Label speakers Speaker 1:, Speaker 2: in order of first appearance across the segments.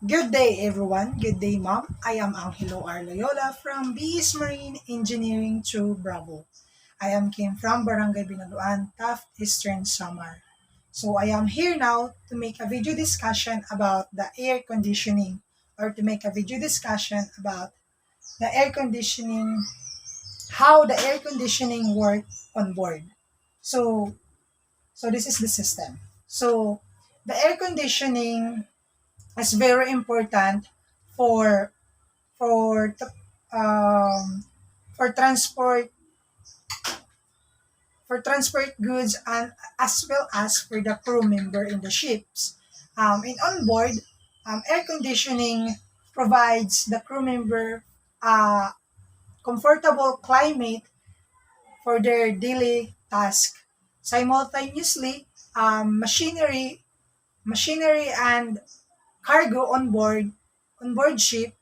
Speaker 1: Good day, everyone. Good day, Mom. I am Angelo R. Loyola from BS Marine Engineering to Bravo. Came from Barangay Binaluan, Taft, Eastern Samar. So I am here now to make a video discussion about the air conditioning or to make a video discussion about the air conditioning, how the air conditioning work on board. So, so this is the system. So the air conditioning is very important for for t- um, for transport goods and as well as for the crew member in the ships. In on board, air conditioning provides the crew member a comfortable climate for their daily task. Simultaneously, machinery and cargo on board ship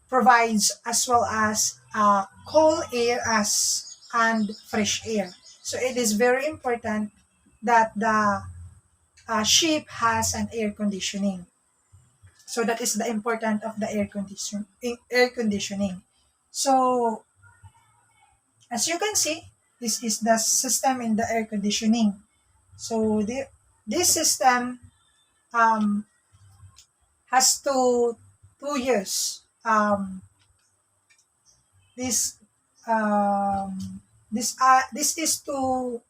Speaker 1: provides as well as cool air as and fresh air. So it is very important that the ship has an air conditioning. So that is the important of the air conditioning. So as you can see, this is the system in the air conditioning. So this system um, has two years. This this is two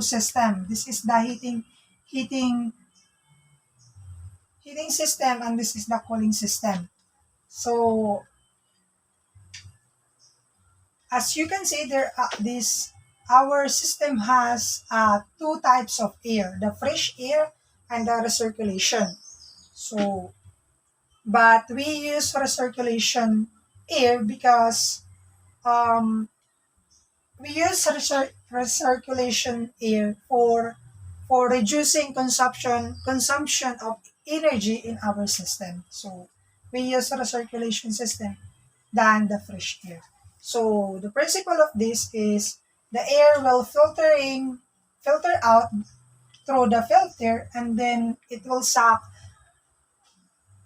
Speaker 1: system. This is the heating heating system and this is the cooling system. So as you can see there, this our system has two types of air: the fresh air and the recirculation. So, but we use recirculation air because um, we use recirculation air for reducing consumption of energy in our system. So we use recirculation system than the fresh air. So the principle of this is the air will filter out through the filter and then it will suck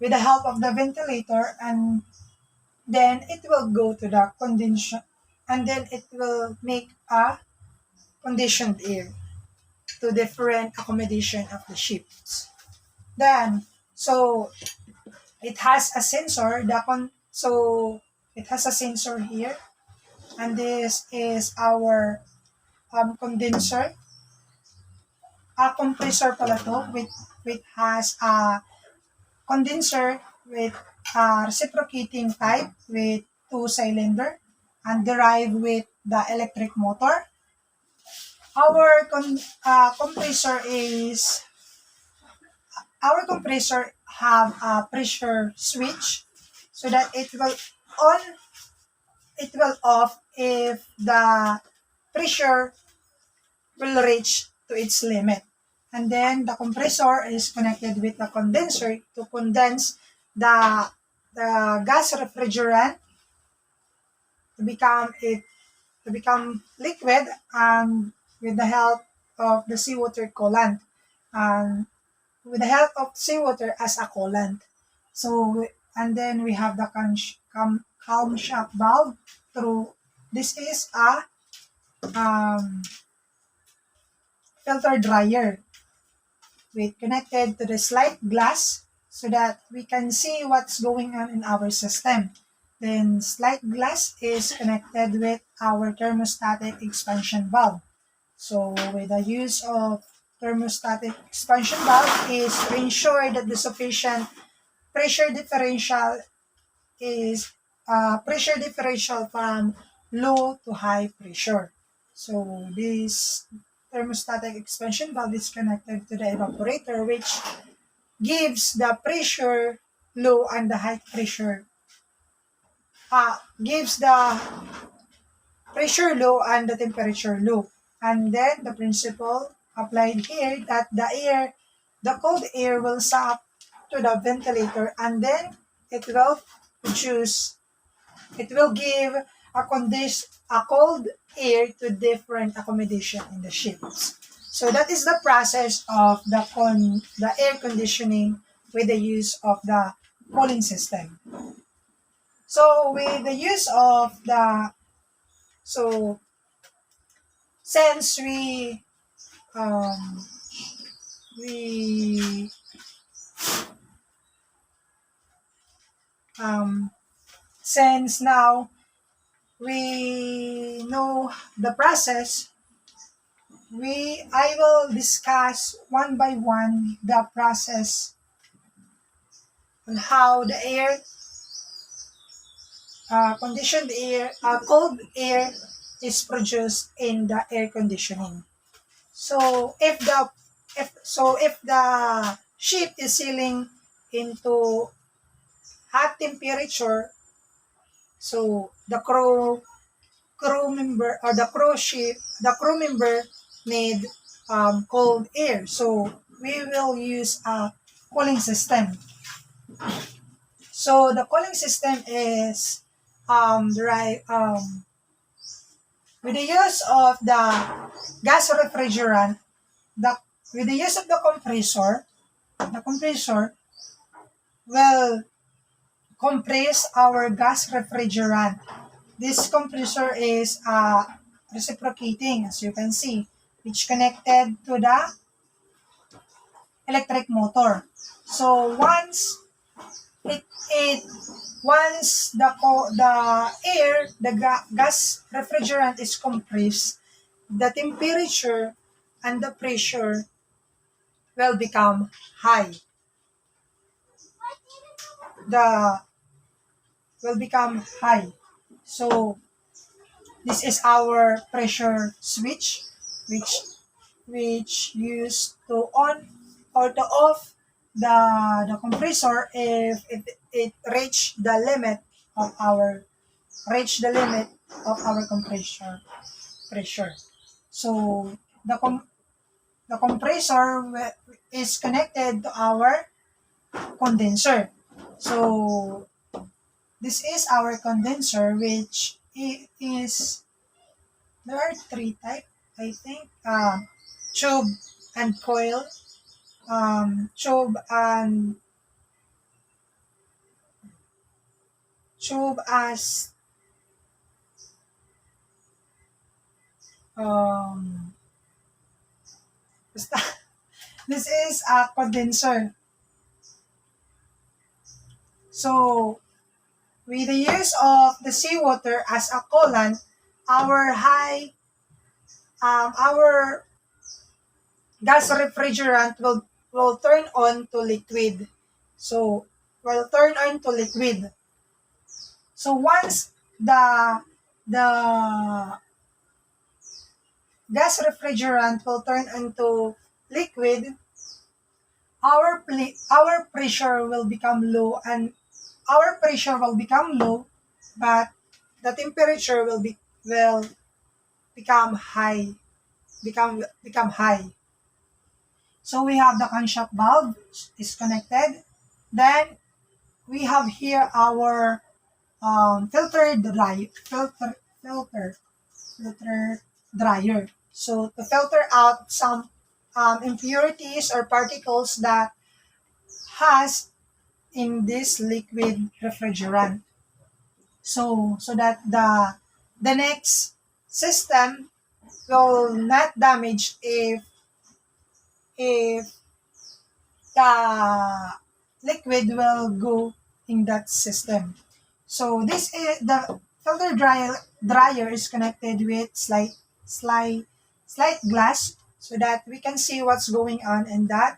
Speaker 1: with the help of the ventilator and then it will go to the condenser and then it will make a conditioned air to different accommodation of the ships. Then, so it has a sensor. So it has a sensor here, and this is our condenser. A compressor pala to, with has a condenser with a reciprocating type with two cylinder and derived with the electric motor. Compressor is our compressor have a pressure switch so that on it will off if the pressure will reach to its limit. And then the compressor is connected with the condenser to condense the the gas refrigerant to become liquid and with the help of the seawater coolant. And with the help of seawater as a coolant. So, and then we have the calm shock valve through, this is a um, filter dryer with connected to the slide glass so that we can see what's going on in our system. Then slide glass is connected with our thermostatic expansion valve. So with the use of thermostatic expansion valve is to ensure that the sufficient pressure differential is pressure differential from low to high pressure. So this thermostatic expansion valve is connected to the evaporator which gives the pressure low and the high pressure gives the pressure low and the temperature low. And then the principle applied here that the cold air will suck to the ventilator and then it will produce, it will give a cold air to different accommodation in the ships. So that is the process of the air conditioning with the use of the cooling system. So with the use of since um, we um, since now we know the process, I will discuss one by one the process on how the air, conditioned air, cold air is produced in the air conditioning. So if the ship is sailing into hot temperature, so the crew member need cold air. So we will use a cooling system. So the cooling system is with the use of the gas refrigerant, the with the use of the compressor will compress our gas refrigerant. This compressor is reciprocating, as you can see, which connected to the electric motor. So it once the gas refrigerant is compressed, the temperature and the pressure will become high. The will become high. So this is our pressure switch, which used to on or to off the compressor if it reach the limit of our compressor pressure. So the compressor is connected to our condenser. So this is our condenser, which is there are three types, I think. Tube and coil. Tube and tube as um. Basta, this is a condenser. So with the use of the seawater as a coolant, our gas refrigerant will turn on to liquid. So will turn on to liquid. So once the gas refrigerant will turn into liquid, our pressure will become low, and our pressure will become low, but the temperature will become high, become high. So we have the camshaft valve is connected. Then we have here our filter dryer. So to filter out some impurities or particles that has in this liquid refrigerant. So that the next system will not damage if the liquid will go in that system. So this is the dryer is connected with slight slight glass so that we can see what's going on in the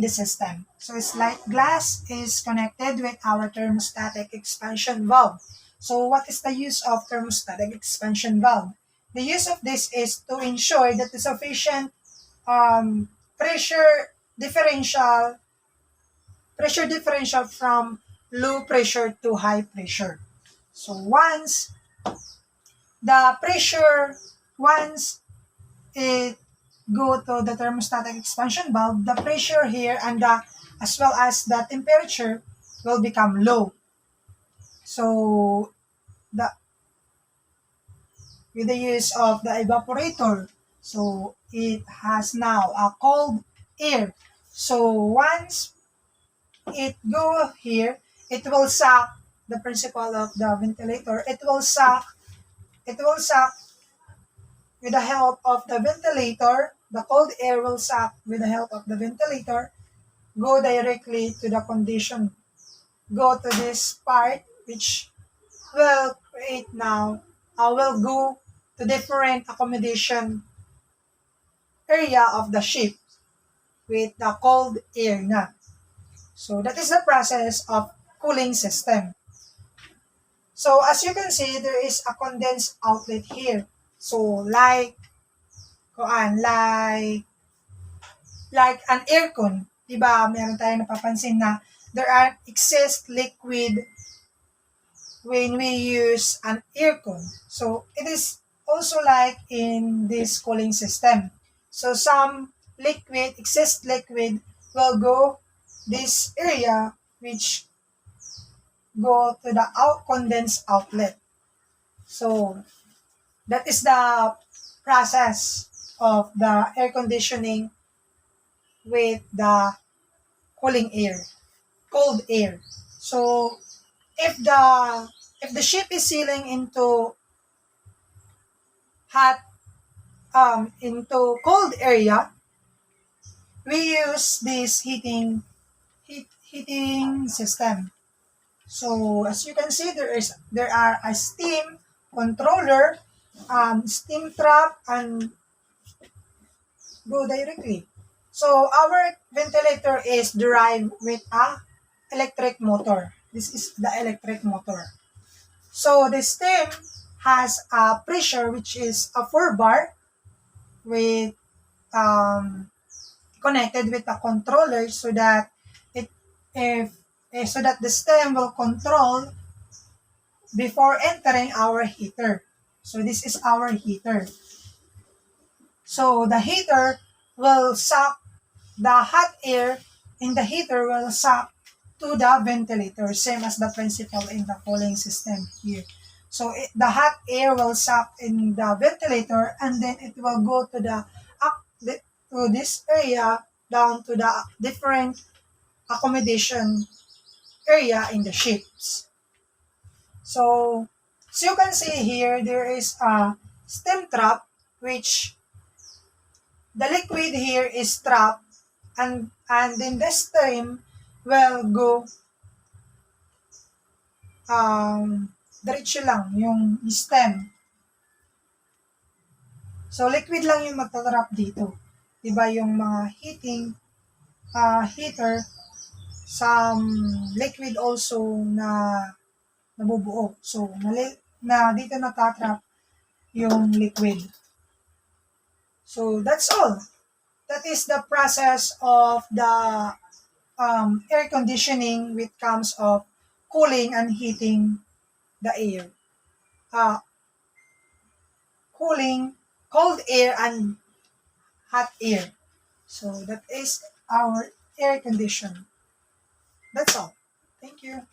Speaker 1: system. So slight glass is connected with our thermostatic expansion valve. So what is the use of thermostatic expansion valve? The use of this is to ensure that the sufficient um, pressure differential from low pressure to high pressure. So the pressure once it go to the thermostatic expansion valve, the pressure here and as well as the temperature will become low. So the with the use of the evaporator, so it has now a cold air. So once it go here, it will suck the principle of the ventilator. It will suck with the help of the ventilator. The cold air will suck with the help of the ventilator, go directly to the condition, go to this part which will create now, will go to different accommodation area of the ship with the cold air na. So that is the process of cooling system. So as you can see, there is a condensed outlet here. So like an aircon, 'di ba? Meron tayong napapansin na there are excess liquid when we use an aircon. So it is also like in this cooling system. So some excess liquid will go this area which go to the condensed outlet. So that is the process of the air conditioning with the cooling air, cold air. So if the ship is sailing hot into cold area, we use this heating system. So as you can see, there are a steam controller, steam trap, and go directly. So our ventilator is derived with a electric motor. This is the electric motor. So the steam has a pressure which is a 4 bar with connected with a controller so that it if so that the steam will control before entering our heater. So this is our heater. So the heater will suck the hot air in the heater will suck to the ventilator, same as the principle in the cooling system here. So the hot air will suck in the ventilator and then it will go to to this area down to the different accommodation area in the ships. So as you can see here, there is a steam trap which the liquid here is trapped and then the steam will go diretso lang yung stem. So liquid lang yung magtatrap dito. Diba yung mga heater, some liquid also na nabubuo. So dito natatrap yung liquid. So that's all. That is the process of the air conditioning which comes of cooling and heating the air. Cooling, cold air and hot air. So that is our air condition. That's all. Thank you.